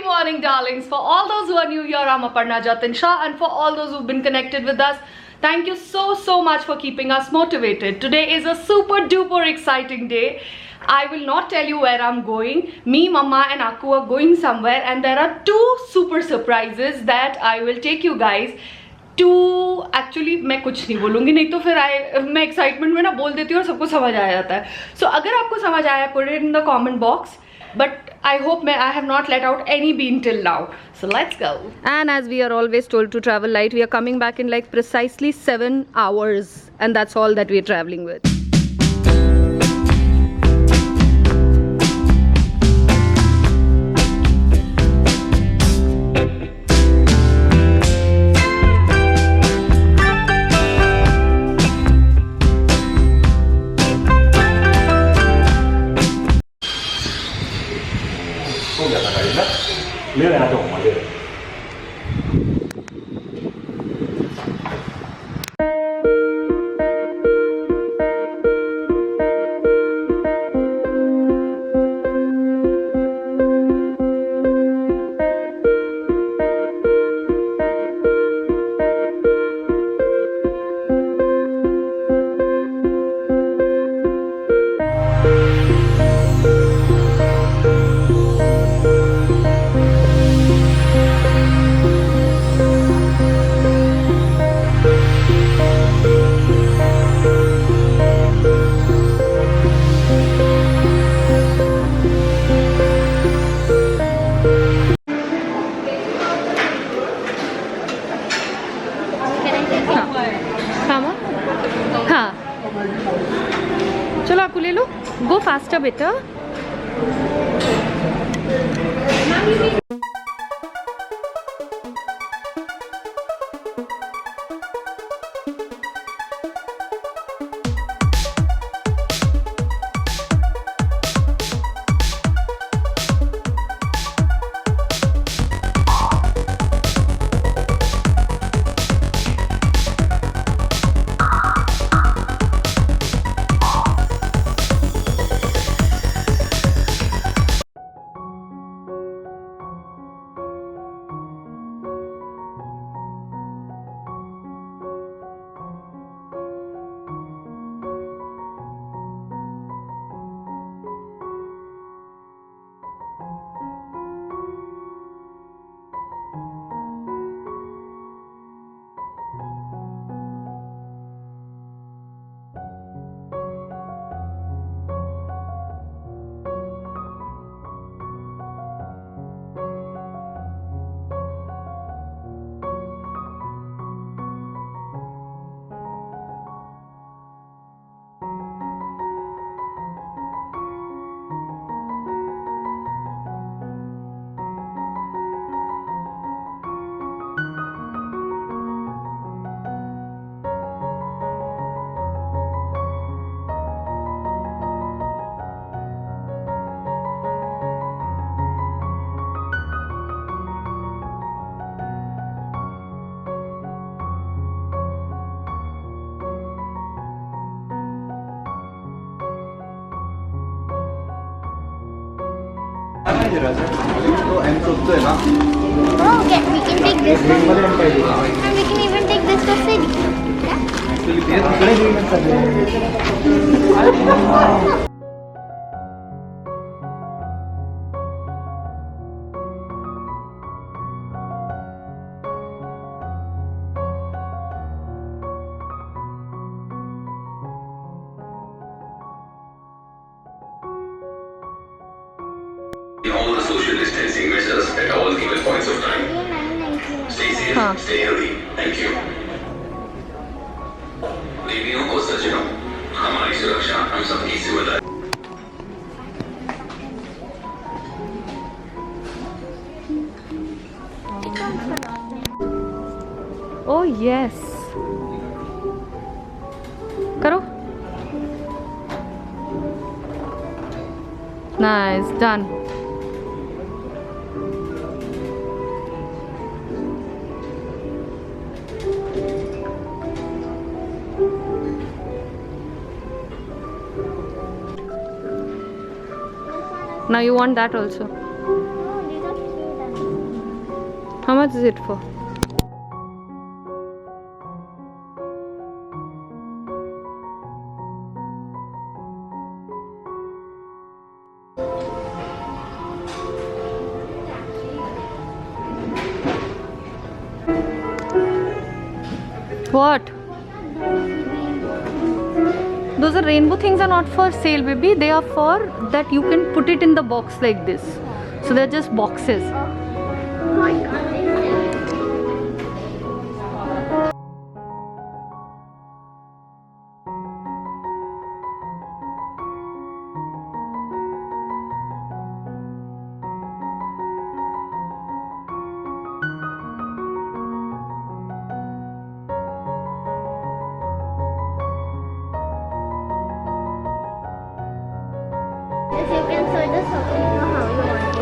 morning, darlings. For all those who are new here, I'm Aparna Jatin Shah, and for all those who've been connected with us, thank you so much for keeping us motivated. Today is a super duper exciting day. I will not tell you where I'm going. Me, Mama and Aku are going somewhere, and there are two super surprises that I will take you guys to. Actually मैं कुछ नहीं बोलूँगी, नहीं तो फिर मैं excitement में ना बोल देती हूँ और सबको समझ आ जाता है. So अगर आपको समझ आया, put it in the comment box. But I hope I have not let out any bean till now. So let's go. And as we are always told to travel light, we are coming back in like precisely 7 hours, and that's all that we are traveling with. चलो आपको ले लो. Go faster बेटा. Oh, okay, we can take this one. And we can even take this to city. Yeah? All the social distancing measures at all given points of time. Stay safe, stay healthy. Thank you. देवियों और सज्जनों, हमारी सुरक्षा हम सबकी जिम्मेदारी. Oh yes. करो. Nice, done. Now you want that also. No, these are cute. How much is it for? What? Those are rainbow things are not for sale, baby. They are for that you can put it in the box like this. So they're just boxes. Yes, you can search the shopping how you want it.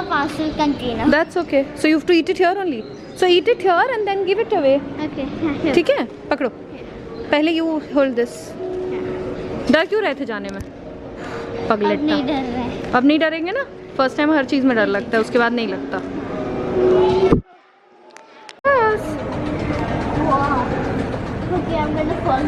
Parcel container. That's okay. So you have to eat it here only. So eat it here and then give it away. Okay. ठीक है? पकड़ो. पहले you hold this. डर क्यों रहे थे जाने में? अब नहीं पगलेट्टा. डर रहे. अब नहीं डरेंगे ना? फर्स्ट टाइम हर चीज में डर लगता है, उसके बाद नहीं लगता. Wow. Okay, I'm gonna fall.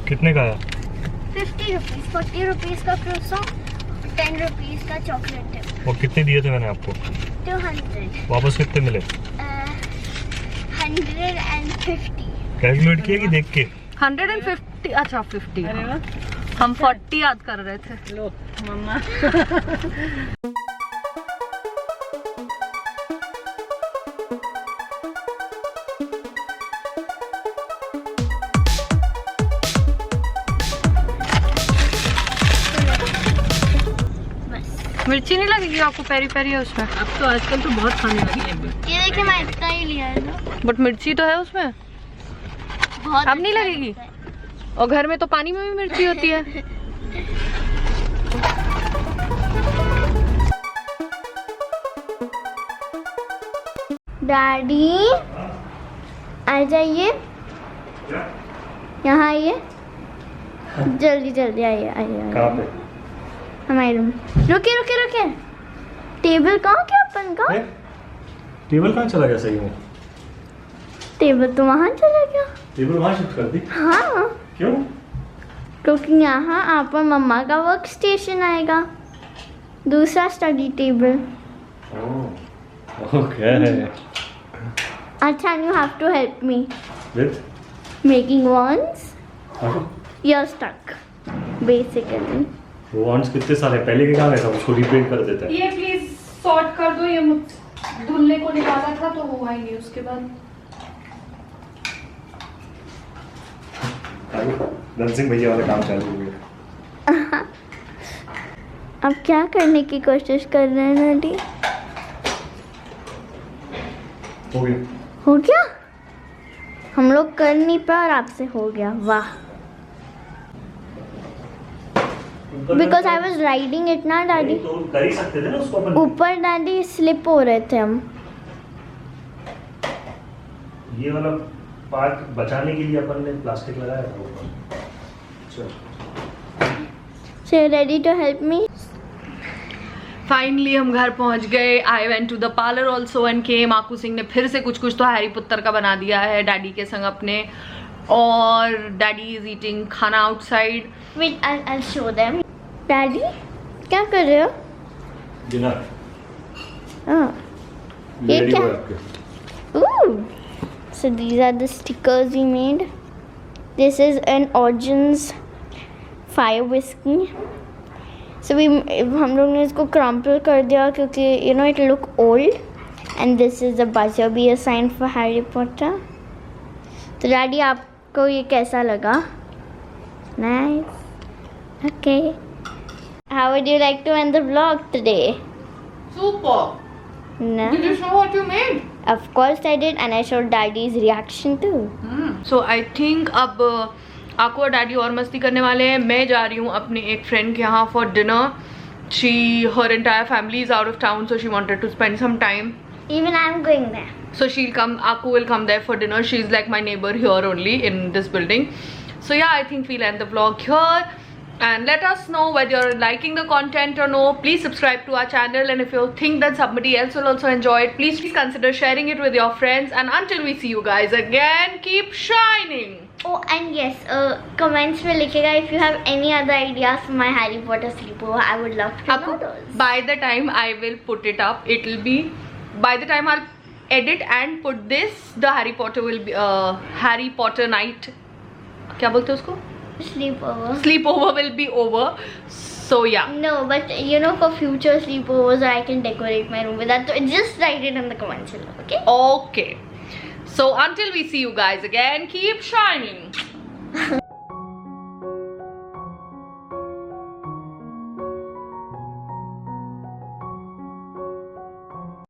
कितने का है? 50 रुपीज, 40 रुपीज का क्रोसो, 10 रुपीज का चॉकलेट है. और कितने दिए थे मैंने आपको? 200. वापस कितने मिले? 150. कैलकुलेट किया कि देख के? 150. अच्छा 50. हम 40 याद कर रहे थे. लो मम्मा. मिर्ची नहीं लगेगी आपको? पेरी पेरी है उसमें. अब तो आजकल तो बहुत खाने लगी है. ये देखिए मैं इतना ही लिया है ना. बट मिर्ची तो है उसमें. बहुत अब नहीं लगेगी. और घर में तो पानी में भी मिर्ची होती है. डैडी आ जाइए, यहाँ आइए, जल्दी जल्दी आइए आइए. कहाँ पे? हमारे रूम. रुकिए रुकिए रुकिए. टेबल कहाँ क्या अपन का? टेबल कहाँ चला गया सही में? टेबल तो वहाँ चला गया. टेबल वहाँ शिफ्ट कर दी? हाँ, क्यों? क्योंकि यहाँ आप और मम्मा का वर्क स्टेशन आएगा, दूसरा स्टडी टेबल. ओके. अच्छा, you have to help me With? making wands. You're stuck basically. वो वॉन्ट्स कितने सारे पहले के कहाँ गए था? उसको रिपेंट कर देता है. ये प्लीज सॉर्ट कर दो. ये धुलने को निकाला था तो वो आएंगे उसके बाद. धन सिंह भैया वाला काम चालू हो गया. अब क्या करने की कोशिश कर रहे हैं नडी? हो गया. हो गया? हम लोग कर नहीं पाए और आपसे हो गया, वाह। Because I was riding it ना डैडी, तो कर ही सकते थे ना उसको अपन। ऊपर डैडी स्लिप हो रहे थे हम। ये वाला पार्ट बचाने के लिए अपन ने प्लास्टिक लगाया था ऊपर। चलो So you ready to help me? Finally हम घर पहुंच गए. I went to the parlour also and came. Aku Singh ने फिर से कुछ कुछ तो हैरी पुत्तर का बना दिया है डैडी के संग अपने. और डैडी इज ईटिंग खाना outside. Wait, I'll show them. Daddy क्या कर रहे हो? डिनर हाँ. ये रेडी क्या? हो आपके। Ooh. So these are the stickers we made. This is an Origins fire whiskey. So हम लोग ने इसको crumple कर दिया क्योंकि you know it look old. And this is the buzzer beer sign for Harry Potter. तो daddy आपको ये कैसा लगा? Nice. Okay. How would you like to end the vlog today? Super. No. Did you show what you made? Of course I did, and I showed Daddy's reaction too. So I think अब आकू और daddy और मस्ती करने वाले हैं. मैं जा रही हूँ अपने एक फ्रेंड के यहाँ for dinner. her entire family is out of town, so she wanted to spend some time. Even I'm going there. So she'll come, Aku will come there for dinner. She's like my neighbor here only in this building. So yeah, I think we'll end the vlog here. And let us know whether you're liking the content or no. Please subscribe to our channel, and if you think that somebody else will also enjoy it, please consider sharing it with your friends. And until we see you guys again, keep shining. Oh, and yes, comments में लिखेगा if you have any other ideas for my Harry Potter sleepover. I would love to know Aku, those. by the time I will put it up, it will be, by the time I'll edit and put this, the Harry Potter will be Harry Potter night. क्या बोलते हैं उसको? Sleepover. Sleepover will be over. So yeah. No, but you know, for future sleepovers, I can decorate my room with that. So just write it in the comments below, okay? Okay. So until we see you guys again, keep shining.